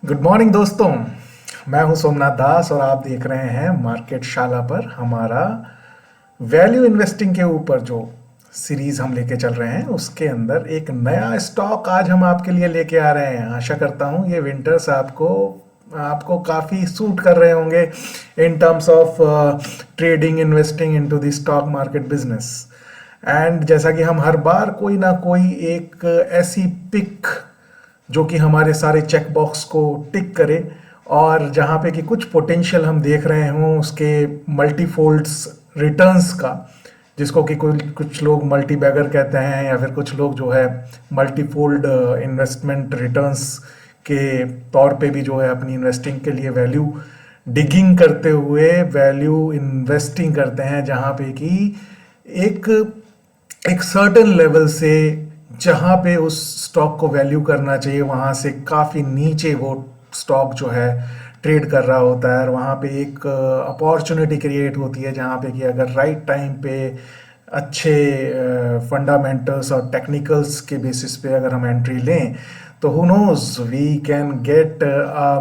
Good morning दोस्तों। मैं हूं सोमनाथ दास और आप देख रहे हैं मार्केट शाला पर हमारा वैल्यू इन्वेस्टिंग के ऊपर जो सीरीज हम लेके चल रहे हैं उसके अंदर एक नया स्टॉक आज हम आपके लिए लेके आ रहे हैं। आशा करता हूं ये विंटर्स आपको आपको काफ़ी सूट कर रहे होंगे in terms of trading investing into the stock market business. And जैसा कि हम हर बार कोई ना कोई एक ऐसी पिक जो कि हमारे सारे चेक बॉक्स को टिक करे और जहाँ पे कि कुछ पोटेंशियल हम देख रहे हों उसके मल्टीफोल्ड्स रिटर्न्स का, जिसको कि कुछ लोग मल्टी बैगर कहते हैं या फिर कुछ लोग जो है मल्टीफोल्ड इन्वेस्टमेंट रिटर्न्स के तौर पे भी जो है अपनी इन्वेस्टिंग के लिए वैल्यू डिगिंग करते हुए वैल्यू इन्वेस्टिंग करते हैं, जहाँ पे कि एक एक सर्टेन लेवल से जहाँ पे उस स्टॉक को वैल्यू करना चाहिए वहाँ से काफ़ी नीचे वो स्टॉक जो है ट्रेड कर रहा होता है और वहाँ पे एक अपॉर्चुनिटी क्रिएट होती है जहाँ पे कि अगर राइट टाइम पे अच्छे फंडामेंटल्स और टेक्निकल्स के बेसिस पे अगर हम एंट्री लें तो who knows we can get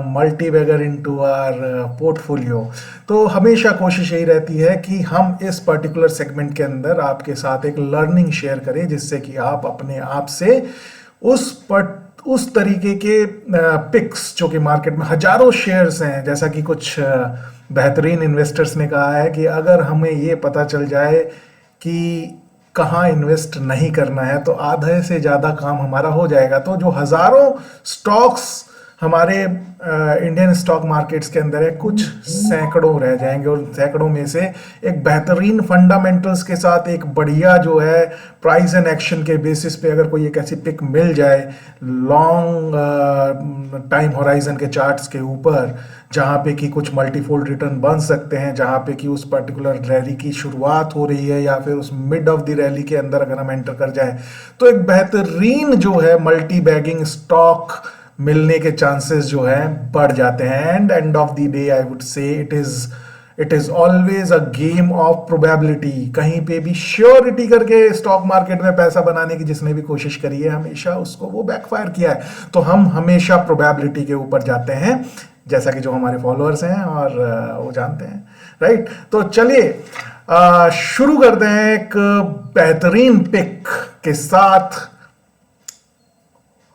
multibagger into our portfolio. तो हमेशा कोशिश यही रहती है कि हम इस पर्टिकुलर सेगमेंट के अंदर आपके साथ एक लर्निंग शेयर करें जिससे कि आप अपने आप से उस तरीके के पिक्स जो कि मार्केट में हजारों शेयर्स हैं, जैसा कि कुछ बेहतरीन इन्वेस्टर्स ने कहा है कि अगर हमें ये पता चल जाए कि कहाँ इन्वेस्ट नहीं करना है तो आधे से ज़्यादा काम हमारा हो जाएगा। तो जो हज़ारों स्टॉक्स हमारे इंडियन स्टॉक मार्केट्स के अंदर है, कुछ सैकड़ों रह जाएंगे और सैकड़ों में से एक बेहतरीन फंडामेंटल्स के साथ एक बढ़िया जो है प्राइस एंड एक्शन के बेसिस पे अगर कोई एक ऐसी पिक मिल जाए लॉन्ग टाइम होराइजन के चार्ट्स के ऊपर, जहाँ पे कि कुछ मल्टीफोल्ड रिटर्न बन सकते हैं, जहाँ पे कि उस पर्टिकुलर रैली की शुरुआत हो रही है या फिर उस मिड ऑफ द रैली के अंदर अगर हम एंटर कर जाए तो एक बेहतरीन जो है मल्टी बैगिंग स्टॉक मिलने के चांसेस जो है बढ़ जाते हैं। End of the day I would say it is always a game of probability. कहीं पे भी श्योरिटी करके स्टॉक मार्केट में पैसा बनाने की जिसने भी कोशिश करी है हमेशा उसको वो बैकफायर किया है। तो हम हमेशा प्रोबेबिलिटी के ऊपर जाते हैं, जैसा कि जो हमारे फॉलोअर्स हैं और वो जानते हैं, राइट। तो चलिए शुरू करते हैं एक बेहतरीन पिक के साथ।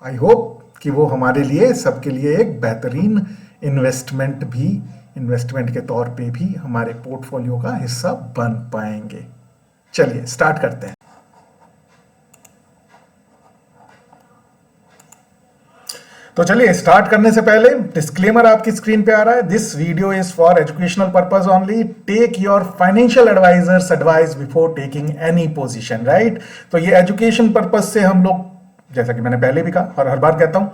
आई होप कि वो हमारे लिए सबके लिए एक बेहतरीन इन्वेस्टमेंट के तौर पे भी हमारे पोर्टफोलियो का हिस्सा बन पाएंगे। चलिए स्टार्ट करते हैं। तो चलिए स्टार्ट करने से पहले डिस्क्लेमर आपकी स्क्रीन पे आ रहा है। This video is for educational purpose only. Take your financial advisers advice before taking any position, right. तो ये एजुकेशन पर्पस से हम लोग, जैसा कि मैंने पहले भी कहा और हर बार कहता हूं,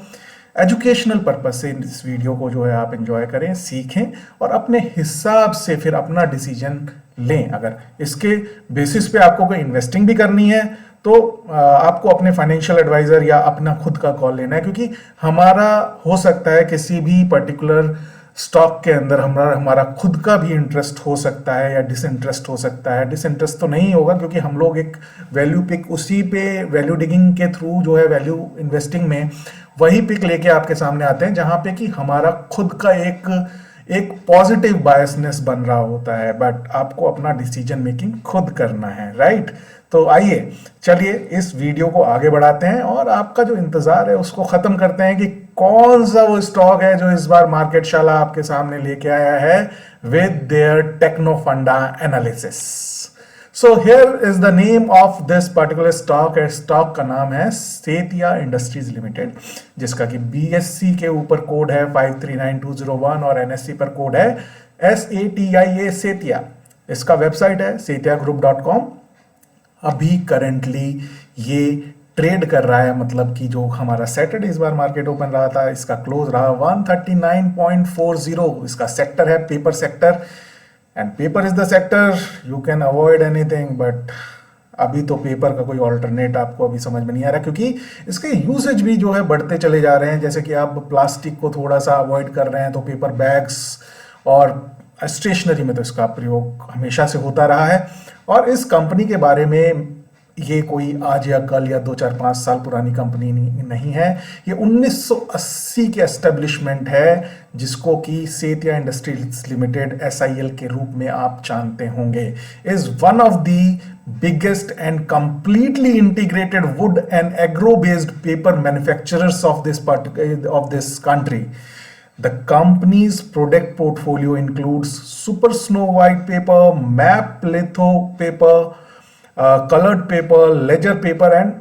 एजुकेशनल पर्पस से इस वीडियो को जो है आप एंजॉय करें, सीखें और अपने हिसाब से फिर अपना डिसीजन लें। अगर इसके बेसिस पे आपको कोई इन्वेस्टिंग भी करनी है तो आपको अपने फाइनेंशियल एडवाइजर या अपना खुद का कॉल लेना है, क्योंकि हमारा हो सकता है किसी भी पर्टिकुलर स्टॉक के अंदर हमारा खुद का भी इंटरेस्ट हो सकता है या डिसइंटरेस्ट हो सकता है। डिसइंटरेस्ट तो नहीं होगा क्योंकि हम लोग एक वैल्यू पिक उसी पे वैल्यू डिगिंग के थ्रू जो है वैल्यू इन्वेस्टिंग में वही पिक लेके आपके सामने आते हैं जहां पे कि हमारा खुद का एक पॉजिटिव बायसनेस बन रहा होता है, बट आपको अपना डिसीजन मेकिंग खुद करना है, राइट। तो आइए चलिए इस वीडियो को आगे बढ़ाते हैं और आपका जो इंतजार है उसको खत्म करते हैं कि कौन सा वो स्टॉक है जो इस बार मार्केट शाला आपके सामने लेके आया है विद देयर टेक्नो फंडा analysis. So here is the name of this particular stock. Stock का नाम है सेतिया इंडस्ट्रीज लिमिटेड, जिसका कि बीएससी के ऊपर कोड है 539201 और एनएससी पर कोड है SATIA सेतिया। इसका वेबसाइट है setiagroup.com। अभी करेंटली ये ट्रेड कर रहा है, मतलब कि जो हमारा सैटरडे इस बार मार्केट ओपन रहा था इसका क्लोज रहा 139.40। इसका सेक्टर है paper sector and paper is the sector. You can avoid anything, but अभी तो पेपर का कोई ऑल्टरनेट आपको अभी समझ में नहीं आ रहा, क्योंकि इसके यूसेज भी जो है बढ़ते चले जा रहे हैं। जैसे कि आप प्लास्टिक को थोड़ा सा अवॉइड कर रहे हैं तो पेपर बैग्स और स्टेशनरी में तो इसका प्रयोग हमेशा से होता रहा है। और इस कंपनी के बारे में ये कोई आज या कल या 2 4 5 साल पुरानी कंपनी नहीं है। ये 1980 के एस्टेब्लिशमेंट है, जिसको कि सेतिया इंडस्ट्रीज लिमिटेड SIL के रूप में आप जानते होंगे। Is one of the biggest and completely integrated wood and agro based paper manufacturers of this country. The company's product portfolio includes super snow white paper, map litho paper, colored paper, ledger paper and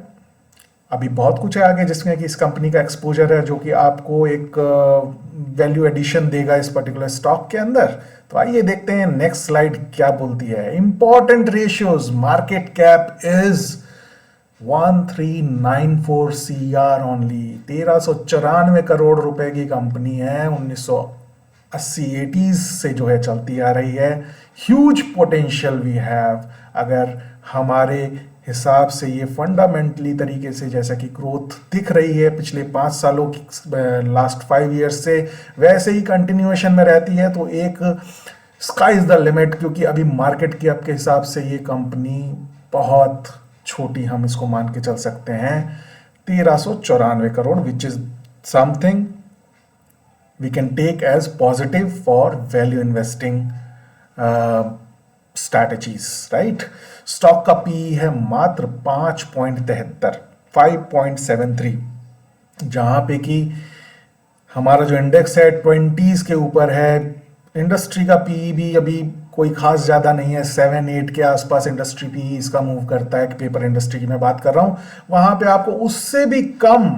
अभी बहुत कुछ है आगे जिसमें कि इस company का exposure है, जो कि आपको एक वैल्यू एडिशन देगा इस पर्टिकुलर स्टॉक के अंदर। तो आइए देखते हैं नेक्स्ट स्लाइड क्या बोलती है। Important ratios, market cap is 1394 CR only, 1394 crore रुपए की कंपनी है, 1980 से जो है चलती आ रही है। Huge potential we have. अगर हमारे हिसाब से ये फंडामेंटली तरीके से जैसा कि ग्रोथ दिख रही है पिछले 5 सालों की, लास्ट 5 ईयर्स से वैसे ही कंटिन्यूएशन में रहती है, तो एक स्काई इज द लिमिट। क्योंकि अभी मार्केट की आपके हिसाब से ये कंपनी बहुत छोटी हम इसको मान के चल सकते हैं, 1394 crore, which is something we can take as positive for value investing strategies, right. Stock का पी है मात्र 5.73, 5.73, जहां पे कि हमारा जो इंडेक्स है 20s के ऊपर है। इंडस्ट्री का पी भी अभी कोई खास ज्यादा नहीं है, 7-8 के आसपास इंडस्ट्री पी इसका मूव करता है। पेपर इंडस्ट्री की मैं बात कर रहा हूं, वहां पे आपको उससे भी कम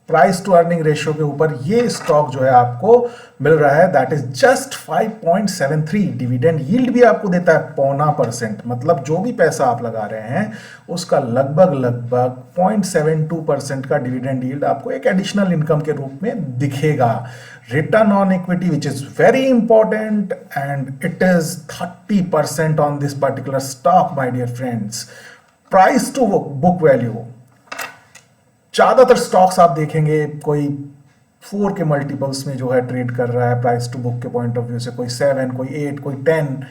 प्राइस टू अर्निंग रेशियो के ऊपर ये स्टॉक जो है आपको मिल रहा है, that is just 5.73। Dividend yield भी आपको देता है 0.25%, मतलब जो भी पैसा आप लगा रहे हैं उसका लगभग 0.72% का डिविडेंड यील्ड आपको एक एडिशनल इनकम के रूप में दिखेगा। Return on equity which is very important and it is 30% on this particular stock my dear friends. Price to book value, ज्यादातर स्टॉक्स आप देखेंगे कोई 4 के मल्टीपल्स में जो है ट्रेड कर रहा है प्राइस टू बुक के पॉइंट ऑफ व्यू से, कोई 7, कोई 8, कोई 10,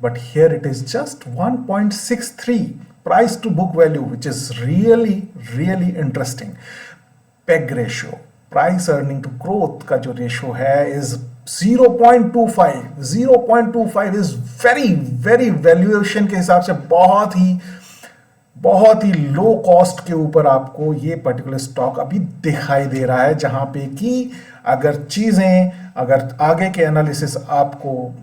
but here it is just 1.63 price to book value, which is really really interesting. Peg ratio, price earning to growth का जो रेशियो है is 0.25। 0.25 is very very valuation के हिसाब से बहुत ही लो कॉस्ट के ऊपर आपको ये पर्टिकुलर स्टॉक अभी दिखाई दे रहा है, जहां पे कि अगर आगे के एनालिसिस आपको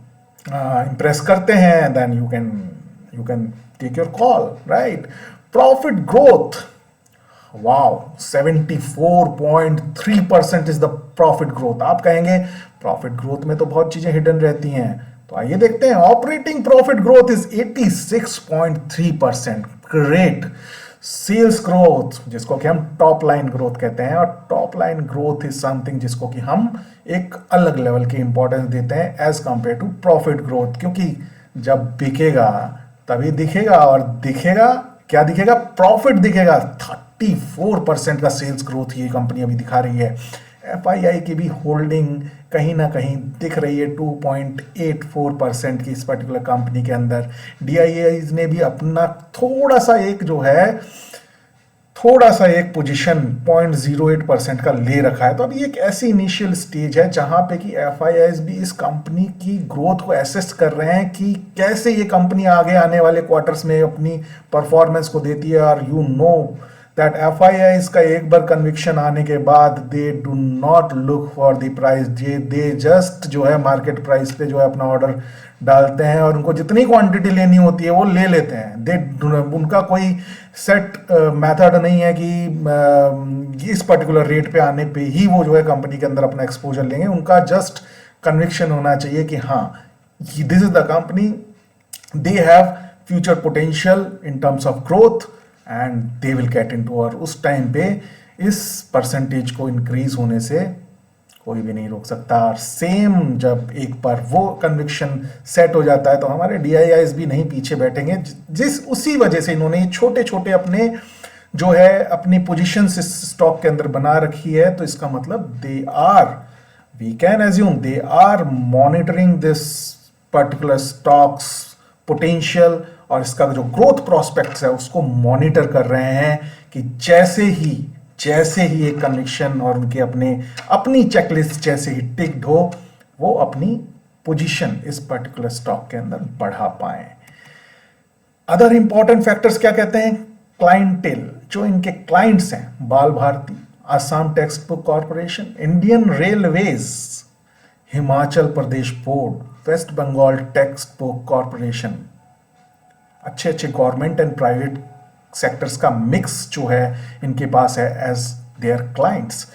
इंप्रेस करते हैं, then you can take your call, right. Profit growth, wow, 74.3% is the profit growth. आप कहेंगे प्रॉफिट ग्रोथ में तो बहुत चीजें हिडन रहती हैं, तो आइए देखते हैं। Operating profit growth is 86.3%, great. Sales growth, जिसको कि हम टॉप लाइन ग्रोथ कहते हैं, और top line growth is something जिसको कि हम एक अलग लेवल की इंपॉर्टेंस देते हैं as compare to profit growth, क्योंकि जब बिकेगा तभी दिखेगा, और दिखेगा क्या दिखेगा, प्रॉफिट दिखेगा। 34% का सेल्स ग्रोथ ये कंपनी अभी दिखा रही है। FII की भी होल्डिंग कहीं ना कहीं दिख रही है 2.84% की इस पर्टिकुलर कंपनी के अंदर। DIIs ने भी अपना थोड़ा सा एक पोजीशन 0.08% का ले रखा है। तो अभी एक ऐसी इनिशियल स्टेज है जहां पे कि FIIs भी इस कंपनी की ग्रोथ को एसेस कर रहे हैं कि कैसे ये कंपनी आगे आने वाले क्वार्टर्स में अपनी परफॉर्मेंस को देती है। और यू नो दैट FIIs का एक बार कन्विक्शन आने के बाद they do not look for the price, they just जो है मार्केट प्राइस पे जो है अपना ऑर्डर डालते हैं, और उनको जितनी क्वांटिटी लेनी होती है वो ले लेते हैं। उनका कोई सेट मेथड नहीं है कि इस पर्टिकुलर रेट पे आने पे ही वो जो है कंपनी के अंदर अपना एक्सपोजर लेंगे। उनका जस्ट कन्विक्शन होना चाहिए कि हाँ, this is the company, they have future potential in terms of growth and they will get into. और उस टाइम पे इस परसेंटेज को इंक्रीज होने से कोई भी नहीं रोक सकता। और सेम जब एक बार वो कन्विक्शन सेट हो जाता है तो हमारे DIIs भी नहीं पीछे बैठेंगे। उसी वजह से इन्होंने छोटे छोटे अपने जो है अपनी पोजीशन स्टॉक के अंदर बना रखी है। तो इसका मतलब we can assume they are monitoring this particular stocks potential और इसका जो ग्रोथ प्रोस्पेक्ट्स है उसको मॉनिटर कर रहे हैं कि जैसे ही एक कन्विक्शन और उनके अपनी चेकलिस्ट जैसे ही टिक्ड हो, वो अपनी पोजीशन इस पर्टिकुलर स्टॉक के अंदर बढ़ा पाए। अदर इंपॉर्टेंट फैक्टर्स क्या कहते हैं? क्लाइंटेल, जो इनके क्लाइंट्स हैं, Bal Bharati, Assam text book corporation, Indian railways, Himachal Pradesh board, west Bengal text book corporation, अच्छे गवर्नमेंट एंड प्राइवेट सेक्टर्स का मिक्स जो है इनके पास है एज देयर क्लाइंट्स।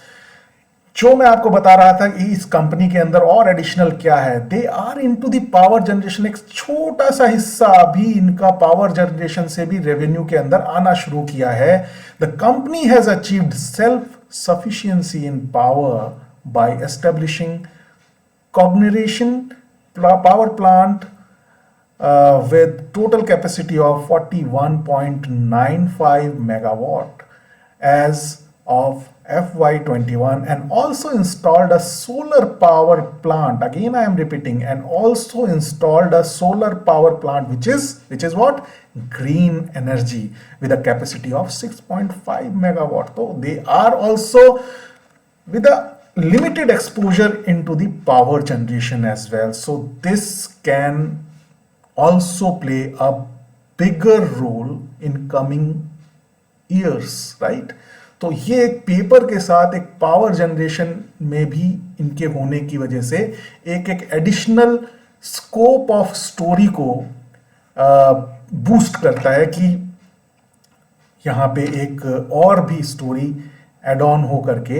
जो मैं आपको बता रहा था कि इस कंपनी के अंदर और एडिशनल क्या है, they are into the power generation. एक छोटा सा हिस्सा अभी इनका पावर जनरेशन से भी रेवेन्यू के अंदर आना शुरू किया है। The company has achieved self sufficiency in power bye establishing cogeneration power plant with total capacity of 41.95 megawatt as of FY21, and also installed a solar power plant. Again I am repeating, and also installed a solar power plant which is what? Green energy, with a capacity of 6.5 megawatt. So they are also with a limited exposure into the power generation as well. So this can also play a bigger role in coming years, right? तो ये एक paper के साथ एक power generation में भी इनके होने की वजह से एक एडिशनल स्कोप ऑफ स्टोरी को बूस्ट करता है कि यहाँ पे एक और भी स्टोरी एड ऑन हो करके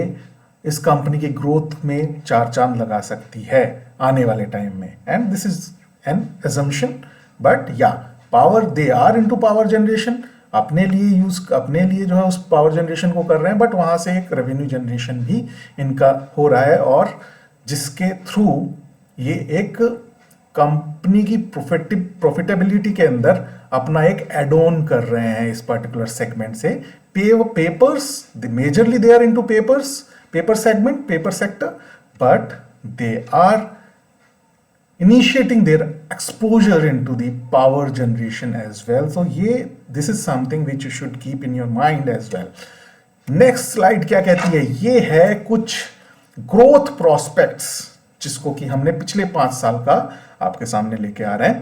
इस कंपनी की ग्रोथ में चार चांद लगा सकती है आने वाले टाइम में। And this is an assumption, but yeah, power, they are into power generation, अपने लिए जो है उस पावर जनरेशन को कर रहे हैं, बट वहां से एक रेवेन्यू जनरेशन भी इनका हो रहा है, और जिसके थ्रू ये एक कंपनी की प्रॉफिटेबिलिटी के अंदर अपना एक एड ऑन कर रहे हैं इस पर्टिकुलर सेगमेंट से। Papers, majorly they are into paper segment, paper sector, but they are initiating their exposure into the power generation as well. So this is something which you should keep in your mind as well. Next slide क्या कहती है? ये है कुछ growth prospects जिसको कि हमने पिछले 5 साल का आपके सामने लेके आ रहे हैं।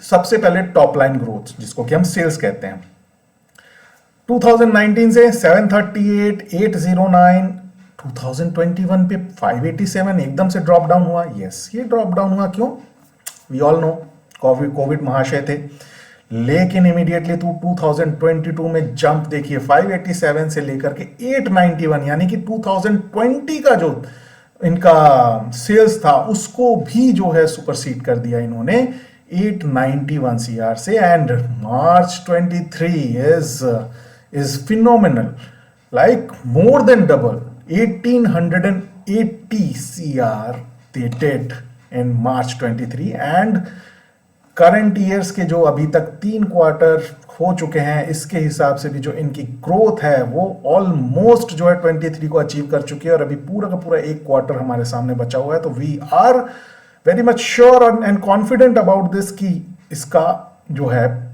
सबसे पहले टॉप लाइन ग्रोथ जिसको कि हम सेल्स कहते हैं, 2019 से 738, 809, 2021 पे 587 एकदम से ड्रॉप डाउन हुआ। यस, ये ड्रॉप डाउन हुआ क्यों? वी ऑल नो कोविड महाशय थे, लेकिन इमीडिएटली 2022 में जंप देखिए 587 से लेकर के 891, यानी कि 2020 का जो इनका सेल्स था उसको भी जो है सुपरसीड कर दिया इन्होंने 891 सीआर से। And March 23 is phenomenal, like more than double, 1880 CR they did in March 23, and current years के जो अभी तक 3 क्वार्टर हो चुके हैं इसके हिसाब से भी जो इनकी ग्रोथ है वो ऑलमोस्ट जो है 23 को अचीव कर चुकी है, और अभी पूरा का पूरा 1 क्वार्टर हमारे सामने बचा हुआ है। तो we are very much sure and confident about this कि इसका जो है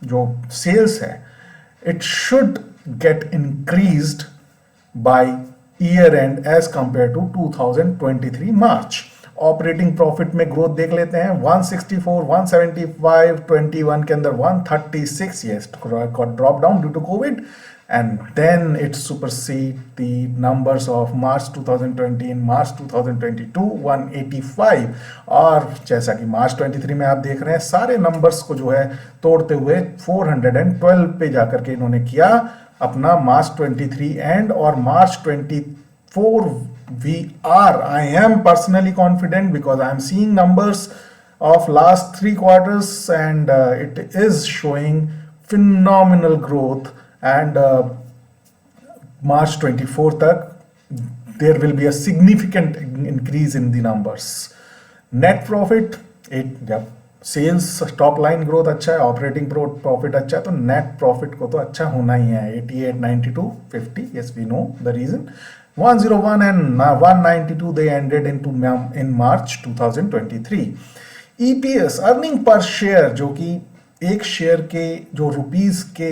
जो सेल्स है it should get increased by year and as compare to 2023 March. Operating profit में ग्रोथ देख लेते हैं, 164, 175, 21 के अंदर 136, yes got drop down due to covid, and then it supersede the numbers of March 2020 in March 2022, 185। और जैसा कि मार्च 23 में आप देख रहे हैं सारे नंबर्स को जो है तोड़ते हुए 412 पे जाकर के इन्होंने किया अपना मार्च 23 एंड, और मार्च 24 I am personally confident because I am seeing numbers of last 3 quarters and it is showing phenomenal growth, and March 24 तक there will be a significant increase in the numbers. Net profit, जब sales top line growth अच्छा है, operating profit अच्छा है, तो net profit को तो अच्छा होना ही है। 88, 92, 50, yes we know the reason. 101 and 192 they ended in March 2023. EPS, earning per share, जो कि एक शेयर के जो रुपीस के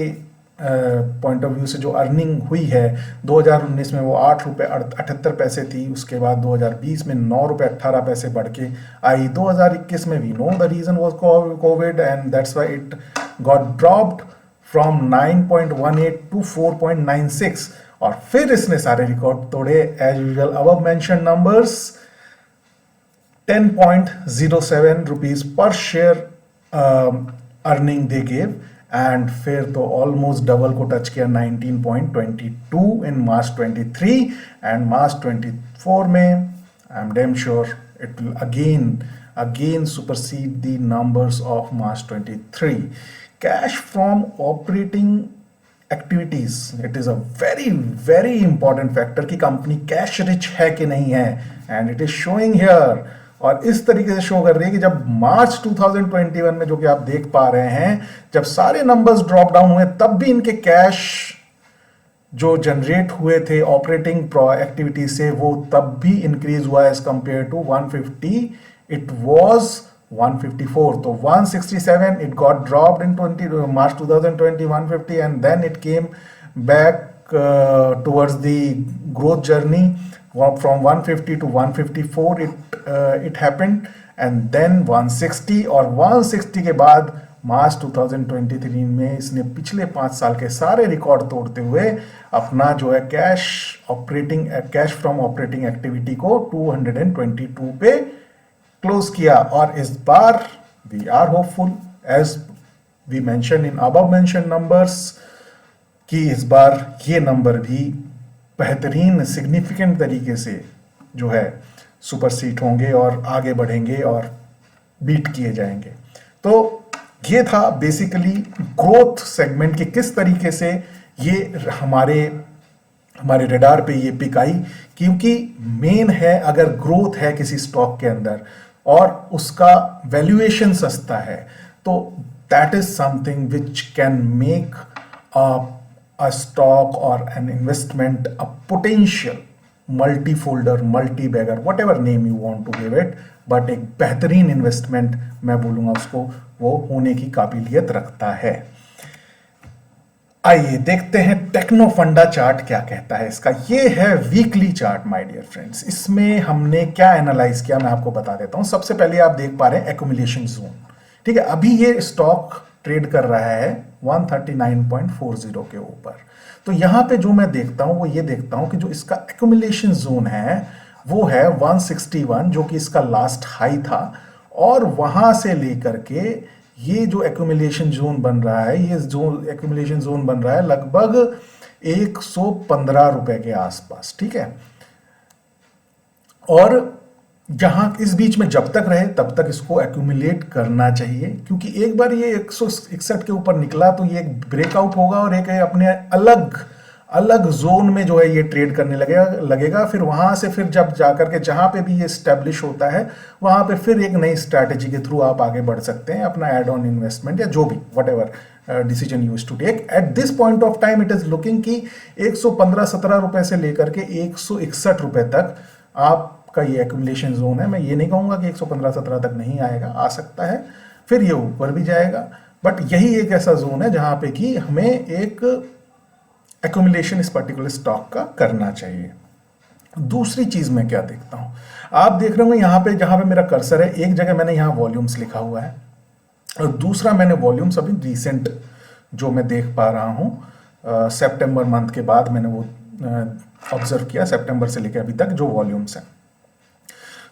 पॉइंट ऑफ व्यू से जो अर्निंग हुई है, 2019 में वो 8 रुपये 78 पैसे थी, उसके बाद 2020 में 9 रुपये 18 पैसे बढ़ के आई, 2021 में we know the reason was covid and that's why it got dropped from 9.18 to 4.96, और फिर इसने सारे रिकॉर्ड तोड़े as usual. Above mention numbers 10.07 rupees per share earning they gave, and फिर तो ऑलमोस्ट डबल को टच किया 19.22 इन मार्च 23, एंड मार्च 24 में I am damn sure it will again supersede the numbers of March 23। Cash from operating activities, it is a very very important factor कि company cash rich है कि नहीं है, and it is showing here, और इस तरीके से show कर रही है कि जब मार्च 2021 में, जो कि आप देख पा रहे हैं, जब सारे नंबर्स ड्रॉप डाउन हुए, तब भी इनके कैश जो जनरेट हुए थे ऑपरेटिंग एक्टिविटी से, वो तब भी इंक्रीज हुआ as compare to 150, it was 154, तो 167 it got dropped in March 2020, 150, and then it came back towards the growth journey from 150 to 154 it happened, and then 160, और 160 के बाद मार्च 2023 में इसने पिछले 5 साल के सारे रिकॉर्ड तोड़ते हुए अपना जो है कैश फ्रॉम ऑपरेटिंग एक्टिविटी को 222 पे क्लोज किया। और इस बार we are hopeful as we mention in above mention numbers कि इस बार ये नंबर भी बेहतरीन सिग्निफिकेंट तरीके से जो है सुपरसीड होंगे और आगे बढ़ेंगे और बीट किए जाएंगे। तो ये था बेसिकली ग्रोथ सेगमेंट की किस तरीके से ये हमारे रेडार पे ये पिक आई, क्योंकि मेन है अगर ग्रोथ है किसी स्टॉक के अंदर और उसका वैल्यूएशन सस्ता है, तो that is something which can make a stock or an investment a potential multi-folder, multi-bagger, whatever name you want to give it, but एक बेहतरीन इन्वेस्टमेंट मैं बोलूंगा उसको, वो होने की काबिलियत रखता है। आइए देखते हैं टेक्नो फंडा चार्ट क्या कहता है इसका। ये है weekly chart my dear friends. इसमें हमने क्या एनालाइज किया मैं आपको बता देता हूं। सबसे पहले आप देख पा रहे हैं एक्यूमुलेशन जोन, ठीक है। अभी ये स्टॉक ट्रेड कर रहा है 139.40 के ऊपर। तो यहां पे जो मैं देखता हूं वो ये देखता हूं कि जो इसका एक्यूमुलेशन जोन है वो है 161, जो कि इसका लास्ट हाई था, और वहां से लेकर के ये जो एक्यूमुलेशन जोन बन रहा है, ये जो एक्यूमुलेशन जोन बन रहा है लगभग 115 रुपए के आसपास, ठीक है। और जहां इस बीच में जब तक रहे तब तक इसको एक्यूमुलेट करना चाहिए, क्योंकि एक बार ये 161 के ऊपर निकला तो ये एक ब्रेकआउट होगा और एक अपने अलग जोन में जो है ये ट्रेड करने लगेगा। फिर वहां से फिर जब जाकर के जहां पे भी ये स्टैब्लिश होता है वहां पे फिर एक नई स्ट्रैटेजी के थ्रू आप आगे बढ़ सकते हैं, अपना एड ऑन इन्वेस्टमेंट या जो भी whatever decision use to take. At this point of time it is looking कि 115-17 रुपए से लेकर के 161 रुपए तक आपका ये एक्यूमुलेशन जोन है। मैं ये नहीं कहूंगा कि 115-17 तक नहीं आएगा, आ सकता है, फिर ये ऊपर भी जाएगा, बट यही एक ऐसा जोन है जहां पे कि हमें एक एक्यूमुलेशन इस पर्टिकुलर स्टॉक का करना चाहिए। दूसरी चीज मैं क्या देखता हूं, आप देख रहे होंगे यहां पे जहां पे मेरा कर्सर है, एक जगह मैंने यहां वॉल्यूम्स लिखा हुआ है और दूसरा मैंने वॉल्यूम्स अभी रिसेंट जो मैं देख पा रहा हूं सितंबर मंथ के बाद मैंने वो ऑब्जर्व किया, सितंबर से लेकर अभी तक जो वॉल्यूम्स हैं।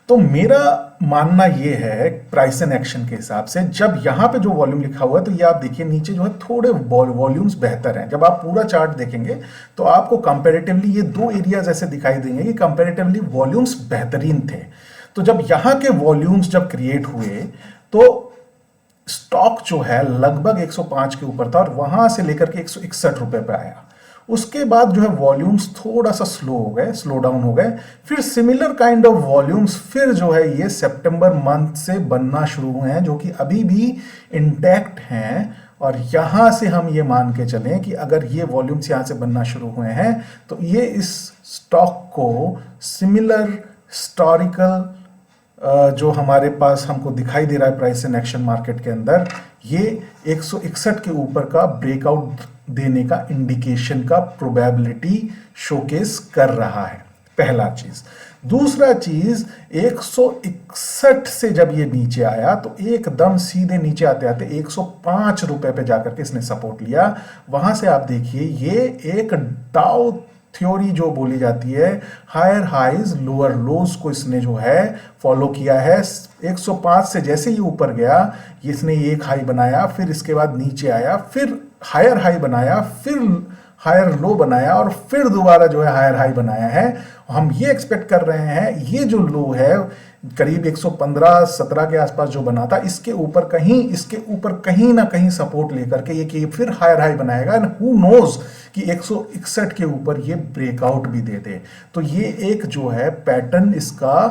तो मेरा मानना यह है प्राइस एंड एक्शन के हिसाब से, जब यहां पे जो वॉल्यूम लिखा हुआ है तो ये आप देखिए नीचे जो है थोड़े वॉल्यूम्स बेहतर हैं। जब आप पूरा चार्ट देखेंगे तो आपको कंपैरेटिवली ये दो एरियाज ऐसे दिखाई देंगे कि कंपैरेटिवली वॉल्यूम्स बेहतरीन थे। तो जब यहां के वॉल्यूम्स जब क्रिएट हुए तो स्टॉक जो है लगभग 105 के ऊपर था और वहां से लेकर के 161 रुपए पे आया। उसके बाद जो है वॉल्यूम्स थोड़ा सा स्लो डाउन हो गए। फिर सिमिलर काइंड ऑफ वॉल्यूम्स फिर जो है ये सितंबर मंथ से बनना शुरू हुए हैं, जो कि अभी भी इंटैक्ट हैं। और यहां से हम ये मान के चलें कि अगर ये वॉल्यूम्स यहां से बनना शुरू हुए हैं तो ये इस स्टॉक को सिमिलर हिस्टोरिकल जो हमारे पास हमको दिखाई दे रहा है प्राइस इन एक्शन मार्केट के अंदर, ये 161 के ऊपर का ब्रेकआउट देने का इंडिकेशन का प्रोबेबिलिटी शोकेस कर रहा है, पहला चीज। दूसरा चीज, 161 से जब ये नीचे आया तो एकदम सीधे नीचे आते आते 105 रुपए पे जाकर के इसने सपोर्ट लिया। वहां से आप देखिए ये एक डाउ थ्योरी जो बोली जाती है, हायर हाइज लोअर लोज को इसने जो है फॉलो किया है। 105 से जैसे ही ऊपर गया, इसने एक हाई बनाया, फिर इसके बाद नीचे आया, फिर हायर हाई बनाया, फिर हायर लो बनाया और फिर दोबारा जो है हायर हाई बनाया है। हम ये एक्सपेक्ट कर रहे हैं ये जो लो है करीब 115-17 के आसपास जो बना था, इसके ऊपर कहीं ना कहीं सपोर्ट लेकर के ये कि फिर हायर हाई बनाएगा, एंड हु नोज कि 161 के ऊपर ये ब्रेकआउट भी दे दे। तो ये एक जो है पैटर्न, इसका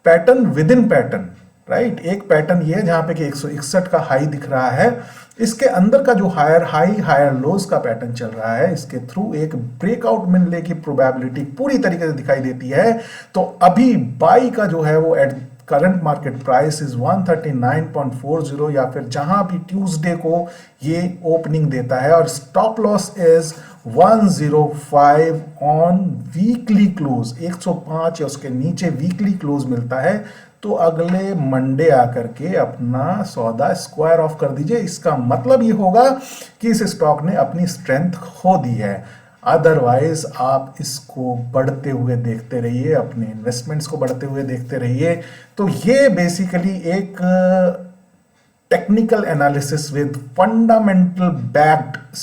pattern with in pattern, right. एक पैटर्न ये है जहां पे कि 161 का हाई दिख रहा है, इसके अंदर का जो हायर हाई हायर लोज का पैटर्न चल रहा है, इसके थ्रू एक ब्रेकआउट मिलने की प्रोबेबिलिटी पूरी तरीके से दिखाई देती है। तो अभी बाई का जो है वो at current market price is 139.40, या फिर जहां भी ट्यूसडे को ये ओपनिंग देता है, और stop loss is 105 on weekly close. 105 या उसके नीचे वीकली क्लोज मिलता है तो अगले मंडे आकर के अपना सौदा स्क्वायर ऑफ कर दीजिए। इसका मतलब ये होगा कि इस स्टॉक ने अपनी स्ट्रेंथ खो दी है। अदरवाइज आप इसको बढ़ते हुए देखते रहिए, अपने इन्वेस्टमेंट्स को बढ़ते हुए देखते रहिए। तो ये बेसिकली एक technical analysis with fundamental backed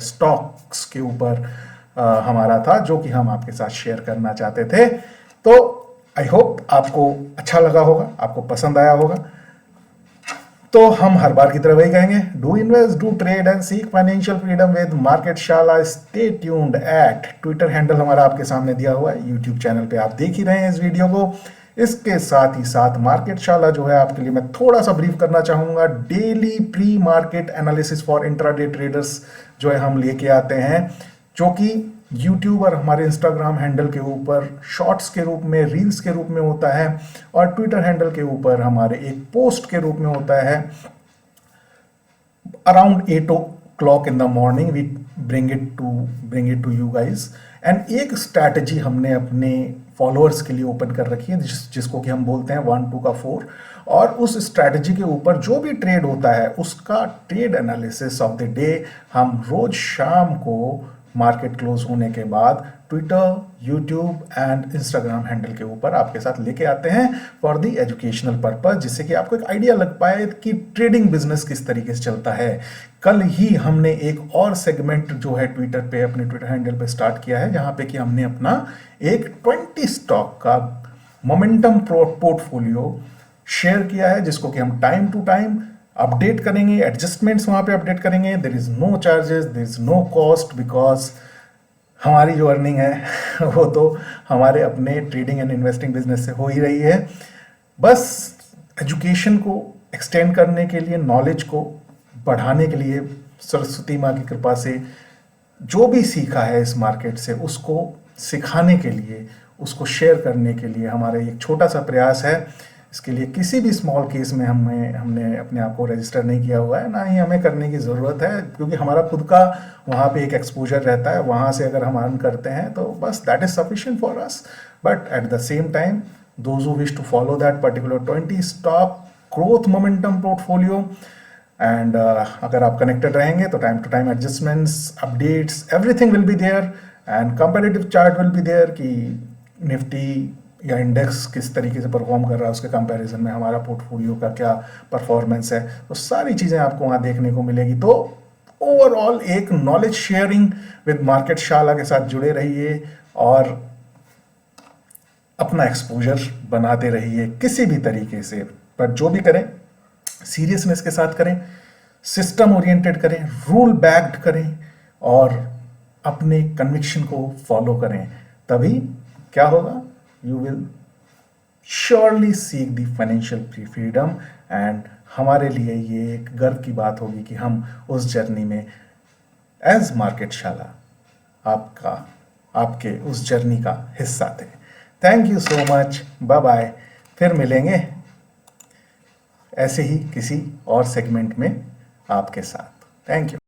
stocks के ऊपर हमारा था, जो कि हम आपके साथ शेयर करना चाहते थे। तो आई होप आपको अच्छा लगा होगा, आपको पसंद आया होगा। तो हम हर बार की तरह वही कहेंगे, do invest, do trade and seek financial freedom with market Shala. Stay tuned at, Twitter handle हमारा आपके सामने दिया हुआ है, यूट्यूब चैनल पे आप देख ही रहे हैं इस वीडियो को। इसके साथ ही साथ मार्केट शाला जो है आपके लिए मैं थोड़ा सा ब्रीफ करना चाहूंगा। Daily pre market analysis for intraday traders जो है हम लेके आते हैं, जो कि यूट्यूब और हमारे इंस्टाग्राम हैंडल के ऊपर शॉर्ट्स के रूप में, रील्स के रूप में होता है, और ट्विटर हैंडल के ऊपर हमारे एक पोस्ट के रूप में होता है। Around 8 o'clock in the morning we bring it to you guys. And एक स्ट्रैटेजी हमने अपने फॉलोअर्स के लिए ओपन कर रखी है, जिसको कि हम बोलते हैं 1 2 का 4। और उस स्ट्रैटेजी के ऊपर जो भी ट्रेड होता है उसका trade analysis of the day हम रोज शाम को मार्केट क्लोज होने के बाद Twitter, YouTube and Instagram handle के ऊपर आपके साथ लेके आते हैं फॉर द एजुकेशनल पर्पस, जिससे कि आपको एक आइडिया लग पाए कि ट्रेडिंग बिजनेस किस तरीके से चलता है। कल ही हमने एक और सेगमेंट जो है ट्विटर पे, अपने ट्विटर हैंडल पे स्टार्ट किया है, जहां पे कि हमने अपना एक 20 स्टॉक का मोमेंटम पोर्टफोलियो शेयर किया है, जिसको कि हम टाइम टू टाइम अपडेट करेंगे, एडजस्टमेंट्स वहां पे अपडेट करेंगे। There is no charges, there is no cost, because हमारी जो अर्निंग है वो तो हमारे अपने ट्रेडिंग एंड इन्वेस्टिंग बिजनेस से हो ही रही है। बस एजुकेशन को एक्सटेंड करने के लिए, नॉलेज को बढ़ाने के लिए, सरस्वती माँ की कृपा से जो भी सीखा है इस मार्केट से उसको सिखाने के लिए, उसको शेयर करने के लिए हमारा एक छोटा सा प्रयास है। इसके लिए किसी भी स्मॉल केस में हमने अपने आप को रजिस्टर नहीं किया हुआ है, ना ही हमें करने की ज़रूरत है, क्योंकि हमारा खुद का वहाँ पे एक एक्सपोजर रहता है। वहाँ से अगर हम अर्न करते हैं तो बस that is sufficient for us. But at the same time those who wish to follow that particular 20 stock growth momentum portfolio, and अगर आप कनेक्टेड रहेंगे तो time to time adjustments, updates, everything will be there, and comparative chart will be there कि Nifty या index किस तरीके से perform कर रहा है, उसके कंपैरिजन में हमारा पोर्टफोलियो का क्या परफॉर्मेंस है, तो सारी चीज़ें आपको वहाँ देखने को मिलेगी। तो ओवरऑल एक नॉलेज शेयरिंग विद मार्केट शाला के साथ जुड़े रहिए और अपना एक्सपोजर बनाते रहिए किसी भी तरीके से। पर जो भी करें सीरियसनेस के साथ करें, सिस्टम ओरिएंटेड करें, रूल बैक्ड करें और अपने कन्विक्शन को फॉलो करें। तभी क्या होगा, you will surely seek the financial freedom, and हमारे लिए ये एक गर्व की बात होगी कि हम उस जर्नी में एज मार्केट शाला आपके उस जर्नी का हिस्सा थे। Thank you so much, bye bye, फिर मिलेंगे ऐसे ही किसी और सेगमेंट में आपके साथ। Thank you.